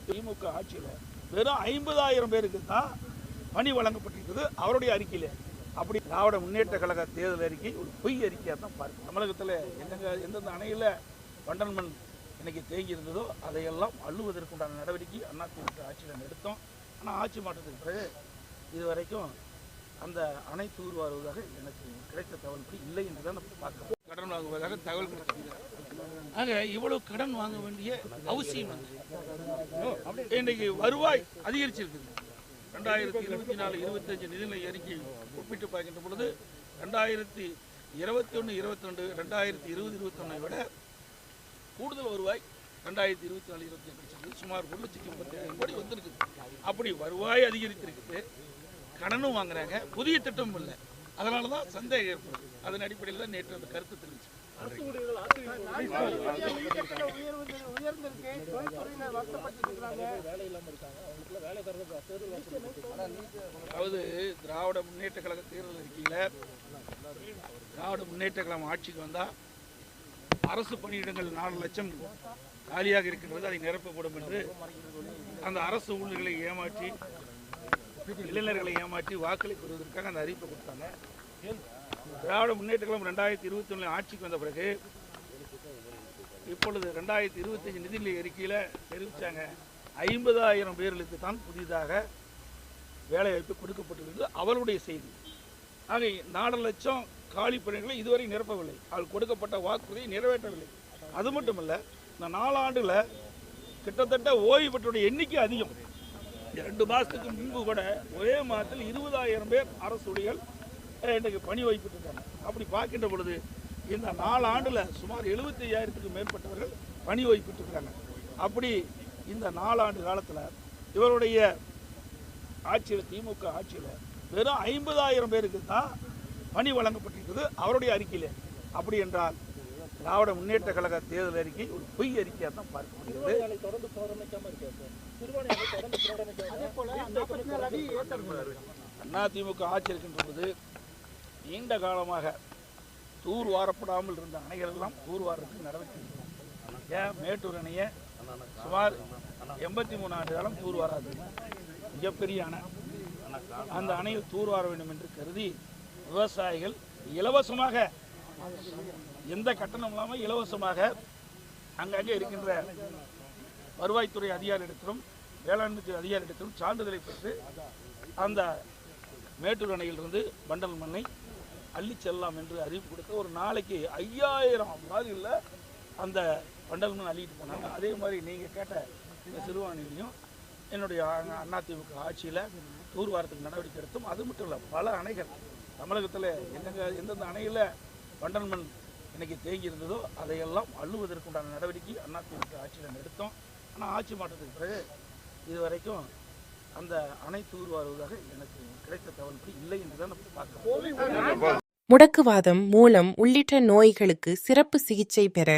திமுக ஆட்சியில் வெறும் 50,000 பேருக்கு தான் பணி வழங்கப்பட்டிருக்குது அவருடைய அறிக்கையில். அப்படி திராவிட முன்னேற்ற கழக தேர்தல் அறிக்கை ஒரு பொய் அறிக்கையாக தான் பார்க்க. தமிழகத்தில் எந்தெந்த அணையில் வண்டல் மண் இன்னைக்கு தேங்கி இருந்ததோ அதையெல்லாம் அள்ளுவதற்குண்டான நடவடிக்கை அதிமுக ஆட்சியில் எடுத்தோம். ஆனால் ஆட்சி மாற்றத்துக்கு பிறகு இதுவரைக்கும் அந்த அணை தூர்வாருவதாக எனக்கு கிடைத்த தகவல்படி இல்லை என்று தான் நம்ம பார்க்கிறோம். கடன் வாங்குவதாக தகவல் கிடைக்கிறது. ஆக இவ்வளவு கடன் வாங்க வேண்டிய அவசியம் இன்றைக்கு வருவாய் அதிகரிச்சிருக்குது. 2024-25 நிதிநிலை அறிக்கை ஒப்பிட்டு பார்க்கின்ற பொழுது 2021-22 2020-21 விட கூடுதல் வருவாய் 2024-25 சுமார் 1,37,000 கோடி வந்திருக்குது. அப்படி வருவாய் அதிகரித்திருக்குது, கடனும் வாங்குறாங்க, புதிய திட்டமும் இல்லை. அதனால தான் சந்தேகம் ஏற்படுது. அதன் அடிப்படையில் தான் நேற்று அந்த கருத்து தெரிவிச்சு. அதாவது திராவிட முன்னேற்ற கழக தேர்தல் அறிக்கையில் திராவிட முன்னேற்ற கழகம் ஆட்சிக்கு வந்தால் அரசு பணியிடங்கள் 4 லட்சம் காலியாக இருக்கின்றது, அதை நிரப்பப்படும் என்று அந்த அரசு ஊழியர்களை ஏமாற்றி இளைஞர்களை ஏமாற்றி வாக்களை பெறுவதற்காக அந்த அறிவிப்பை கொடுத்தாங்க. திராவிட முன்னேற்ற கழகம் 2021 ஆட்சிக்கு வந்த பிறகு இப்பொழுது 2025 நிதிநிலை அறிக்கையில் தெரிவித்தாங்க 50,000 பேர்களுக்கு தான் புதிதாக வேலைவாய்ப்பு கொடுக்கப்பட்டிருந்தது அவருடைய செய்தி. ஆக 4 லட்சம் காலி பணிகளை இதுவரை நிரப்பவில்லை. அவள் கொடுக்கப்பட்ட வாக்குறுதியை நிறைவேற்றவில்லை. அது மட்டுமல்ல, இந்த 4 ஆண்டுல கிட்டத்தட்ட ஓய்வு பெற்றோருடைய எண்ணிக்கை அதிகம். 2 மாதத்துக்கு முன்பு கூட ஒரே மாதத்தில் 20,000 பேர் அரசு ஊழியர்கள் இன்றைக்கு பணி வைப்பிட்டிருக்காங்க. அப்படி பார்க்கின்ற பொழுது இந்த 4 ஆண்டில் சுமார் 75,000க்கு மேற்பட்டவர்கள் பணி வைப்பிட்டிருக்காங்க. அப்படி இந்த 4 ஆண்டு காலத்தில் இவருடைய ஆட்சியில் திமுக ஆட்சியில் வெறும் 50,000 பேருக்கு தான் பணி வழங்கப்பட்டிருக்குது அவருடைய அறிக்கையில். அப்படி என்றால் திராவிட முன்னேற்ற கழக தேர்தல் அறிக்கை ஒரு பொய் அறிக்கையாக தான் பார்க்க முடியுது. அதிமுக ஆட்சி இருக்கின்ற போது நீண்ட காலமாக தூர் வாரப்படாமல் இருந்த அணைகள் எல்லாம் தூர் வாரத்துக்கு நடவடிக்கை. ஏன் மேட்டூர் அணையை சுமார் 83 ஆண்டு காலம் தூர் வாராது, மிகப்பெரிய அணை. அந்த அணையில் தூர் வார வேண்டும் என்று கருதி விவசாயிகள் இலவசமாக, எந்த கட்டணம் இல்லாமல் இலவசமாக அங்கங்கே இருக்கின்ற வருவாய்த்துறை அதிகாரியிடத்திலும் வேளாண்மைத்துறை அதிகாரியிடத்திலும் சான்றிதழை பெற்று அந்த மேட்டூர் அணையிலிருந்து வண்டல் மண்ணை அள்ளி செல்லலாம் என்று அறிவிப்பு கொடுக்க ஒரு நாளைக்கு 5,000 மாதிரியில் அந்த வண்டல் மண் அள்ளிட்டு போனாங்க. அதே மாதிரி நீங்கள் கேட்ட இந்த சிறுவாணிலையும் என்னுடைய அதிமுக ஆட்சியில் தூர்வாரத்துக்கு நடவடிக்கை எடுத்தோம். அது மட்டும் இல்லை, பல அணைகள் தமிழகத்தில் எந்தெந்த அணையில் வண்டல் மண் இன்னைக்கு தேங்கி இருந்ததோ அதையெல்லாம் அள்ளுவதற்குண்டான நடவடிக்கை அதிமுக ஆட்சியில் எடுத்தோம். ஆனால் ஆட்சி மாற்றத்துக்கு பிறகு இதுவரைக்கும் அந்த அணை தூர்வாருவதாக எனக்கு கிடைத்த தகவல்படி இல்லை என்று தான் நம்ம பார்க்கிறோம். முடக்குவாதம், மூலம் உள்ளிட்ட நோய்களுக்கு சிறப்பு சிகிச்சை பெற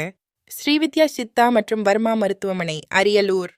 ஸ்ரீவித்யா சித்தா மற்றும் வர்மா மருத்துவமனை, அரியலூர்.